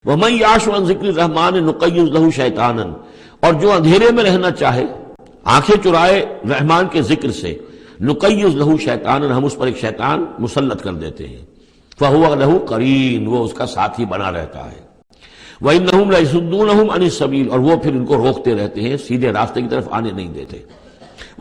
وَمَن يَعْشُ عَن ذِكْرِ الرَّحْمَٰنِ نُقَيِّضْ لَهُ شَيْطَانًا، اور جو اندھیرے میں رہنا چاہے، آنکھیں چرائے رحمان کے ذکر سے، نُقَيِّضْ لَهُ شَيْطَانًا، ہم اس پر ایک شیطان مسلط کر دیتے ہیں، فَهُوَ لَهُ قَرِينٌ، وہ اس کا ساتھی بنا رہتا ہے، وَإِنَّهُمْ لَيَصُدُّونَهُمْ عَنِ السَّبِيلِ، اور وہ پھر ان کو روکتے رہتے ہیں، سیدھے راستے کی طرف آنے نہیں دیتے،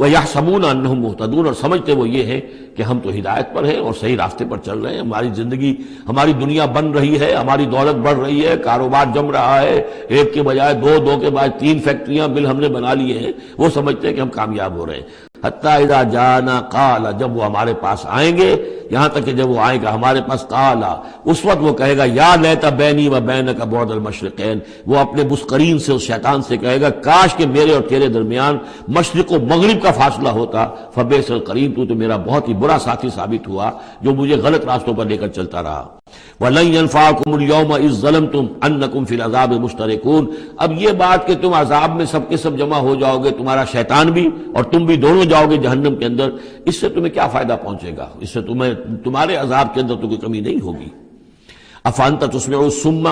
وَيَحْسَبُونَ أَنَّهُمْ مُهْتَدُونَ، اور سمجھتے وہ یہ ہے کہ ہم تو ہدایت پر ہیں اور صحیح راستے پر چل رہے ہیں، ہماری زندگی، ہماری دنیا بن رہی ہے، ہماری دولت بڑھ رہی ہے، کاروبار جم رہا ہے، ایک کے بجائے دو، دو کے بعد 3 فیکٹریاں بل ہم نے بنا لیے ہیں، وہ سمجھتے ہیں کہ ہم کامیاب ہو رہے ہیں۔ حتیٰ اذا جانا قال، جب وہ ہمارے پاس آئیں گے، یہاں تک کہ جب وہ آئے گا ہمارے پاس، قال، اس وقت وہ کہے گا یا لیت بینی و بینک بعد المشرقین، وہ اپنے مسقرین سے، اس شیطان سے کہے گا کاش کہ میرے اور تیرے درمیان مشرق و مغرب کا فاصلہ ہوتا، فبئس القرین، تو میرا بہت ہی برا ساتھی ثابت ہوا جو مجھے غلط راستوں پر لے کر چلتا رہا۔ وَلَن يَنفَعَكُمُ الْيَوْمَ إِذ ظَّلَمْتُمْ أَنَّكُمْ فِي الْعَذَابِ مُشْتَرِكُونَ، اب یہ بات کہ تم عذاب میں سب کے سب جمع ہو جاؤ گے، تمہارا شیطان بھی اور تم بھی دونوں جاؤ گے جہنم کے اندر، اس سے تمہیں کیا فائدہ پہنچے گا؟ اس سے تمہارے عذاب کے اندر تو کوئی کمی نہیں ہوگی۔ أَفَأَنْتَ تُسْمِعُ الصُّمَّ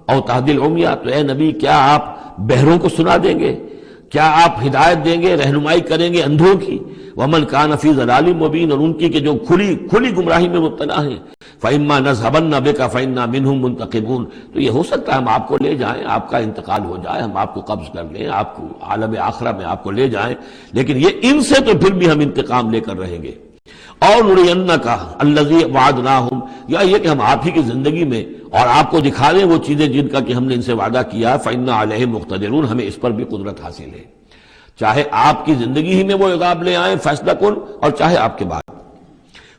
أَوْ تَهْدِي الْعُمْيَ، تو اے نبی کیا آپ بہروں کو سنا دیں گے؟ کیا آپ ہدایت دیں گے، رہنمائی کریں گے اندھوں کی؟ وَمَنْ كَانَ فِي ضَلَالٍ مُّبِينٍ، اور ان کی کہ جو کھلی گمراہی میں مبتلا ہیں، فَإِمَّا نَذْهَبَنَّ بِكَ فَإِنَّا مِنْهُمْ مُنْتَقِمُونَ، تو یہ ہو سکتا ہے ہم آپ کو لے جائیں، آپ کا انتقال ہو جائے، ہم آپ کو قبض کر لیں، آپ کو عالم آخرہ میں آپ کو لے جائیں، لیکن یہ ان سے تو پھر بھی ہم انتقام لے کر رہیں گے۔ اور نُرِيَنَّكَ الَّذِي وَعَدْنَاهُمْ، یا یہ کہ ہم آپ ہی کی زندگی میں اور آپ کو دکھا دیں وہ چیزیں جن کا کہ ہم نے ان سے وعدہ کیا، فَإِنَّا عَلَيْهِمْ مُقْتَدِرُونَ، ہمیں اس پر بھی قدرت حاصل ہے، چاہے آپ کی زندگی ہی میں وہ عذاب لے آئیں فیصلہ کن، اور چاہے آپ کے بعد۔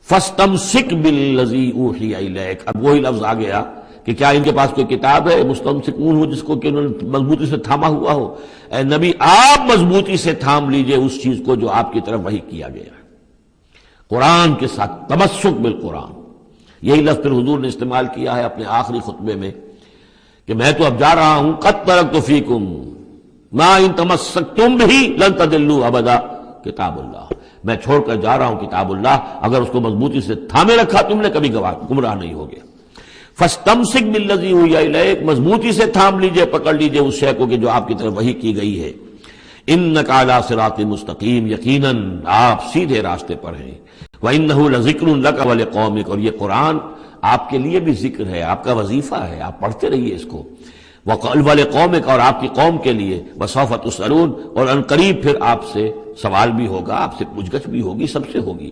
فَاسْتَمْسِكْ بِالَّذِي أُوحِيَ إِلَيْكَ، اب وہی لفظ آ گیا کہ کیا ان کے پاس کوئی کتاب ہے، مستمسکون ہو جس کو کہ انہوں نے مضبوطی سے تھاما ہوا ہو؟ اے نبی آپ مضبوطی سے تھام لیجئے اس چیز کو جو آپ کی طرف وحی کیا گیا ہے، قرآن کے ساتھ، تمسک بالقرآن، یہی لفظ پھر حضور نے استعمال کیا ہے اپنے آخری خطبے میں کہ میں تو اب جا رہا ہوں، قد ترکت فیکم ما ان تمسکتم بہ لن تضلوا ابدا، کتاب اللہ، میں چھوڑ کر جا رہا ہوں کتاب اللہ، اگر اس کو مضبوطی سے تھامے رکھا تم نے کبھی گمراہ نہیں ہوگے۔ فاستمسک بالذی اوحی الیک، مضبوطی سے تھام لیجئے، پکڑ لیجئے اس شے کو کہ جو آپ کی طرف وحی کی گئی ہے۔ انک علی صراط مستقیم، یقیناً آپ سیدھے راستے پر ہیں۔ وانہ لذکر لک ولقومک، اور یہ قرآن آپ کے لیے بھی ذکر ہے، آپ کا وظیفہ ہے، آپ پڑھتے رہیے اس کو، ولقومک، اور آپ کی قوم کے لیے، وسوف تسألون، اور ان قریب پھر آپ سے سوال بھی ہوگا، آپ سے پوچھ گچھ بھی ہوگی، سب سے ہوگی۔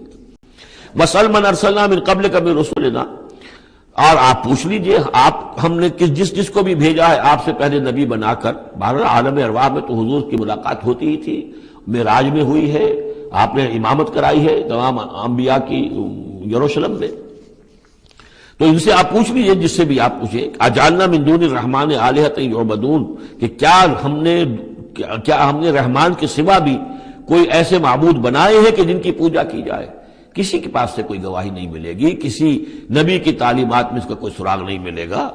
واسأل من ارسلنا من قبلک من رسلنا، اور آپ پوچھ لیجئے ہم نے جس کو بھی بھیجا ہے آپ سے پہلے نبی بنا کر، بہرحال عالم ارواح میں تو حضور کی ملاقات ہوتی ہی تھی، معراج میں ہوئی ہے، آپ نے امامت کرائی ہے تمام انبیاء کی یروشلم میں، تو ان سے آپ پوچھ لیجئے، جس سے بھی آپ پوچھیں، اجعلنا من دون الرحمن آلہۃ یعبدون، کہ کیا ہم نے رحمان کے سوا بھی کوئی ایسے معبود بنائے ہیں کہ جن کی پوجا کی جائے؟ کسی کے پاس سے کوئی گواہی نہیں ملے گی، کسی نبی کی تعلیمات میں اس کا کوئی سراغ نہیں ملے گا۔